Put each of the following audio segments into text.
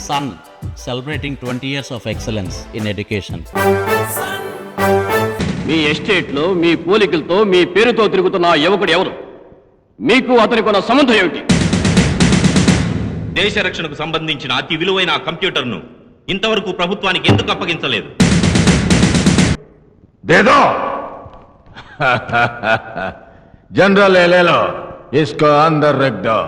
son celebrating 20 years of excellence in education. మీ ఎస్టేట్లో మీ పోలికలతో మీ పేరుతో తిరుగుతున్న యువకుడు ఎవరు? మీకు అతనికి ఉన్న సంబంధం ఏమిటి? దేశ రక్షణకు సంబంధించిన అతి విలువైన ఆ కంప్యూటర్ను ఇంతవరకు ప్రభుత్వానికి ఎందుకు అప్పగించలేదు? దేదో जनरल ले लो, इसको अंदर रख दो।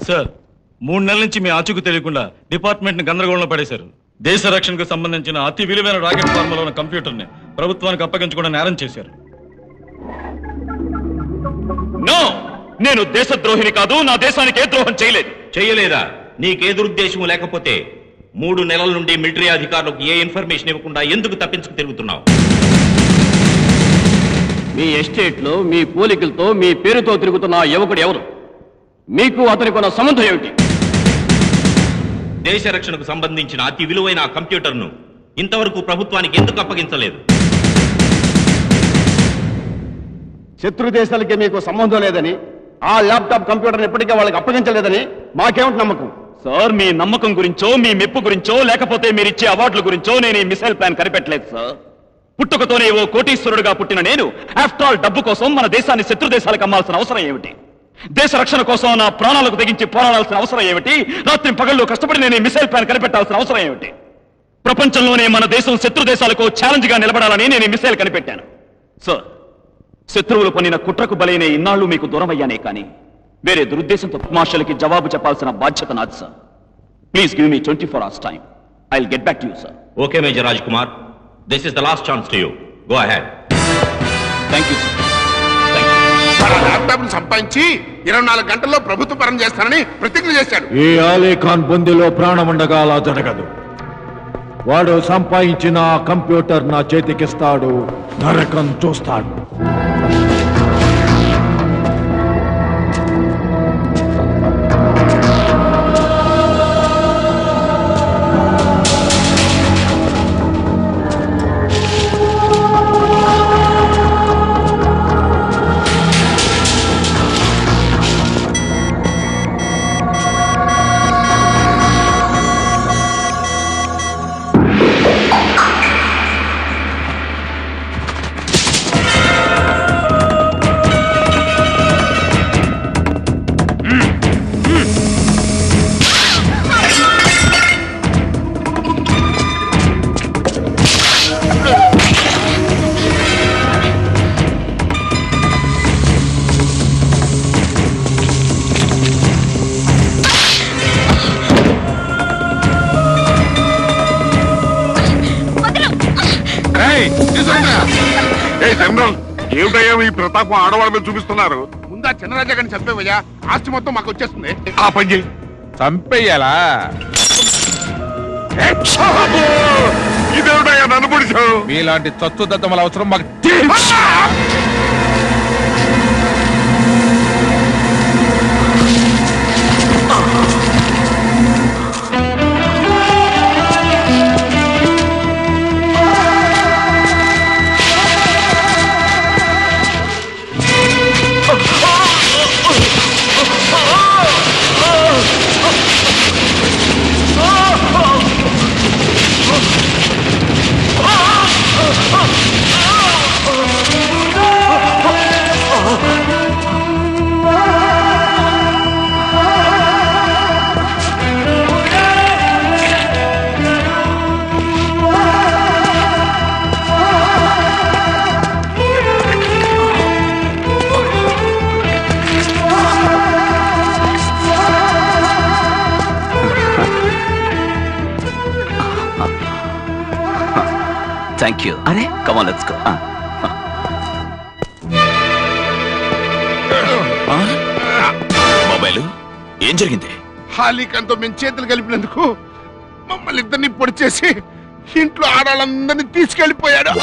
సార్ 3 నెలల నుంచి మీ ఆచూకు తెలియకుండా డిపార్ట్మెంట్ ని గందరగోళంలో పడేశారు. దేశ రక్షణకు సంబంధించిన అతి విలువైన రాకెట్ ఫార్ములా ఉన్న కంప్యూటర్ ని ప్రభుత్వానికి అప్పగించకుండా నేరం చేశారు. నో, నేను దేశద్రోహిని కాదు. నా దేశానికి ఏ ద్రోహం చేయలేదా? నీకే దురుద్దేశం లేకపోతే 3 నెలల నుండి మిలిటరీ అధికారులకు ఏ ఇన్ఫర్మేషన్ ఇవ్వకుండా ఎందుకు తప్పించుకు తిరుగుతున్నావు? మీ ఎస్టేట్లో మీ పోలికలతో మీ పేరుతో తిరుగుతున్న యువకుడు ఎవరు? మీకు అతనికి ఉన్న సంబంధం ఏమిటి? దేశ రక్షణకు సంబంధించిన అతి విలువైన ఆ కంప్యూటర్ను ఇంతవరకు ప్రభుత్వానికి ఎందుకు అప్పగించలేదు? శత్రు దేశాలకి మీకు సంబంధం లేదని, ఆ ల్యాప్టాప్ కంప్యూటర్ ఇప్పటికే వాళ్ళకి అప్పగించలేదని మాకేమిటి నమ్మకం? సార్, మీ నమ్మకం గురించో మీ మెప్పు గురించో లేకపోతే మీరిచ్చే అవార్డుల గురించో నేను ఈ మిసైల్ ప్లాన్ కనిపెట్టలేదు సార్. పుట్టుకతోనే ఓ కోటీశ్వరుడుగా పుట్టిన నేను ఆఫ్టర్ ఆల్ డబ్బు కోసం మన దేశాన్ని శత్రు దేశాలకు అమ్మాల్సిన అవసరం ఏమిటి? దేశ రక్షణ కోసం నా ప్రాణాలకు తెగించి పోరాడాల్సిన అవసరం ఏమిటి? రాత్రి పగళ్ళు కష్టపడి నేను ఈ మిసైల్ ప్లాన్ కనిపెట్టాల్సిన అవసరం ఏమిటి? ప్రపంచంలోనే మన దేశం శత్రు దేశాలకు ఛాలెంజ్ గా నిలబడాలని నేను ఈ మిసైల్ కనిపెట్టాను. సార్, శత్రువులు పన్నిన కుట్రకు బలైన ఇన్నాళ్లు మీకు దూరం అయ్యానే కానీ వేరే దురుద్దేశంతో మార్షల్కి జవాబు చెప్పాల్సిన బాధ్యత నాది sir. Please give me 24 hours time. I'll get back to you, sir. Okay major Raj Kumar, this is the last chance to you. Go ahead. Thank you sir. మన ల్యాప్టాప్ సంపాదించి 24 గంటల్లో ప్రభుత్వ పరం చేస్తానని ప్రతిజ్ఞ చేశాడు. ఈ ఆలీ ఖాన్ బొందిలో ప్రాణముండగా అలా జరగదు. వాడు సంపాదించిన ఆ కంప్యూటర్ నా చేతికిస్తాడు, నరకం చూస్తాడు. ఏమిటయ్యా ఈ ప్రతాపం ఆడవాళ్ళ మీద చూపిస్తున్నారు? ముందా చిన్నరాజా గారిని చంపేవయ్యా, ఆస్తి మొత్తం మాకు వచ్చేస్తుంది. ఆ పని చేయి. చంపేయాలా? ఇదేమిటయ్యా నన్ను పొడిచావు? మీలాంటి చచ్చు దద్దమల అవసరం మాకు. Thank you. అరే come on, let's go. Mobile ఏం జరిగింది? హాలీకంతో మేము చేతులు కలిపినందుకు మమ్మల్ని ఇద్దరిని పొడి చేసి ఇంట్లో ఆడాళ్ళందరినీ తీసుకెళ్లిపోయాడు.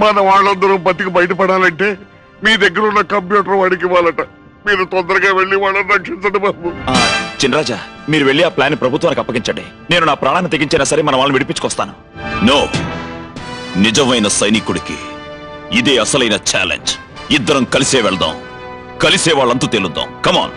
మన వాళ్ళందరూ బతికి బయటపడాలంటే మీ దగ్గర ఉన్న కంప్యూటర్ వాడికి ఇవ్వాలట. మీరు తొందరగా వెళ్ళి వాళ్ళని రక్షించండి బాబు. చినరాజా, మీరు వెళ్ళి ఆ ప్లాన్ ప్రభుత్వానికి అప్పగించండి. నేను నా ప్రాణాన్ని తెగించినా సరే మన వాళ్ళని విడిపించుకొస్తాను. నో, నిజమైన సైనికుడికి ఇదే అసలైన ఛాలెంజ్. ఇద్దరం కలిసే వెళ్దాం, కలిసే వాళ్ళంతూ తేలుద్దాం. కమాన్.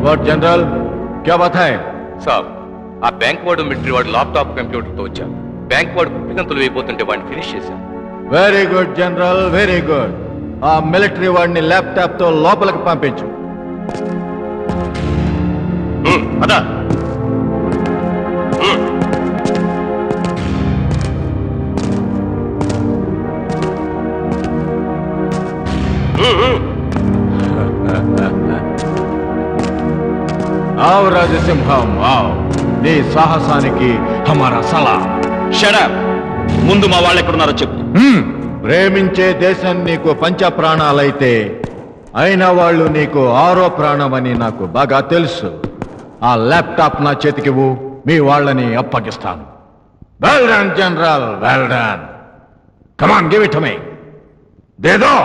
వాట్ జనరల్ క్యా బాత్ హై? సాబ్, ఆ బ్యాంక్ వాడు మిలిటరీ వాడు ల్యాప్టాప్ కంప్యూటర్తో వచ్చారు. బ్యాంక్ వాడు పుట్టిగంతులు వేయబోతుంటే వాడిని ఫినిష్ చేశారు. Very good general, very good. ఆ మిలిటరీ వాడిని ల్యాప్టాప్ తో లోపలికి పంపించు. అదా ఆవ్ రాజసింహం ఆవ్, నీ సాహసానికి హమారా సలాం. షడప్. ముందు మా వాళ్ళు ఎక్కడున్నారో చెప్పు. ప్రేమించే దేశం నీకు పంచ ప్రాణాలైతే అయిన వాళ్ళు నీకు ఆరో ప్రాణమని నాకు బాగా తెలుసు. ఆ ల్యాప్టాప్ నా చేతికివ్వు, మీ వాళ్ళని అప్పగిస్తాను. Well done general, well done. Come on, give it me. దేదో.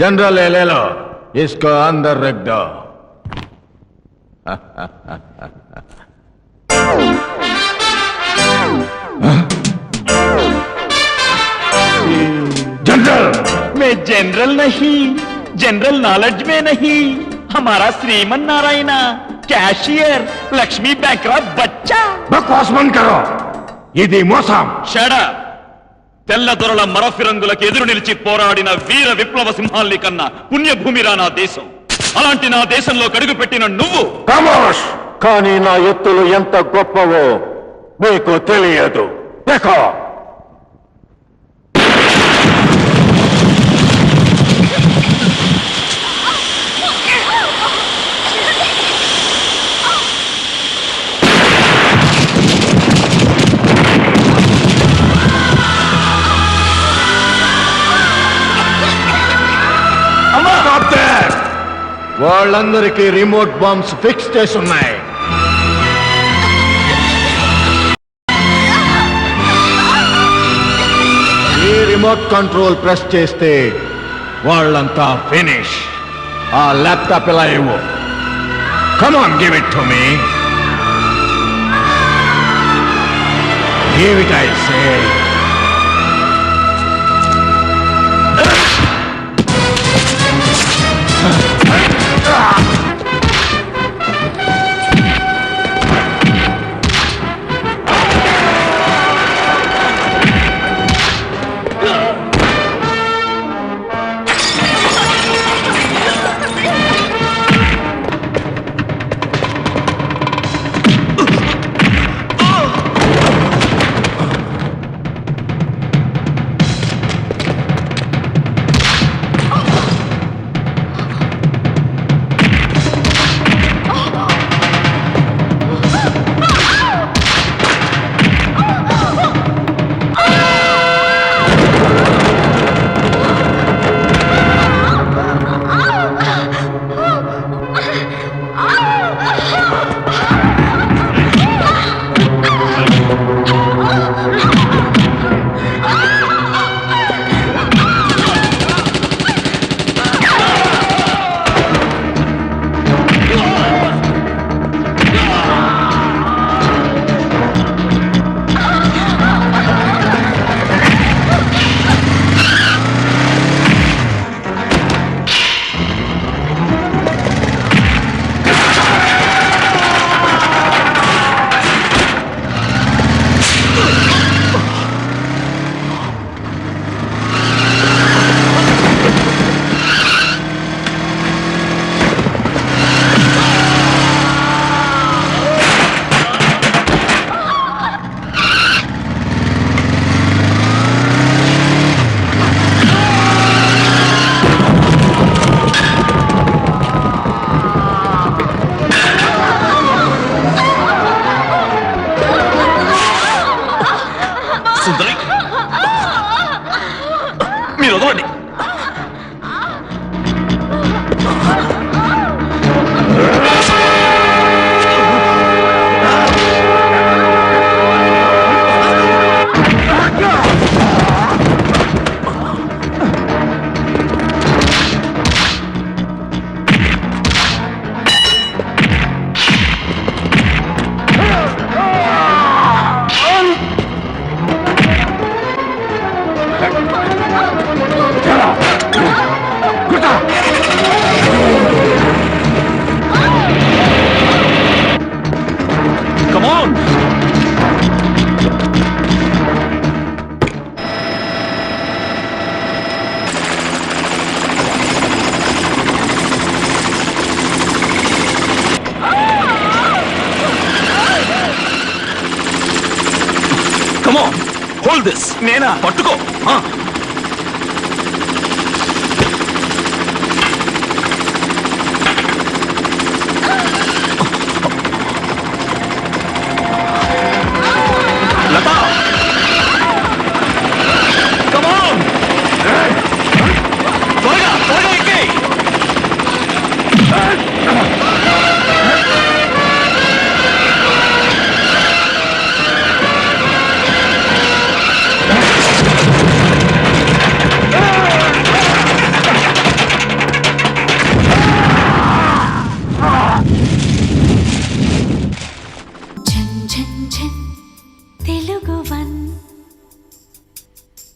जनरल ले लो, इसको अंदर रख दो. जनरल, मैं जनरल नहीं, जनरल नॉलेज में नहीं. हमारा श्रीमन नारायण कैशियर लक्ष्मी बैंकरा बच्चा. बकवास बंद करो, ఇది మోసం. షడప్. తెల్ల దొరల మరఫిరంగులకు ఎదురు నిలిచి పోరాడిన వీర విప్లవ సింహాల్ని కన్నా పుణ్యభూమిరా నా దేశం. అలాంటి నా దేశంలో కడుగు పెట్టిన నువ్వు ఖమోష్. కానీ నా ఎత్తులు ఎంత గొప్పవో మీకు తెలియదు. దేఖో. వాళ్ళందరికీ రిమోట్ బాంబ్స్ ఫిక్స్ చేసి ఉన్నాయి. ఈ రిమోట్ కంట్రోల్ ప్రెస్ చేస్తే వాళ్ళంతా ఫినిష్. ఆ ల్యాప్టాప్ ఎలా ఇవ్వు. Come on, give it to me. Give it I say. మీరు వదలండి. Come on! Come on! Hold this! నేనా? పట్టుకో!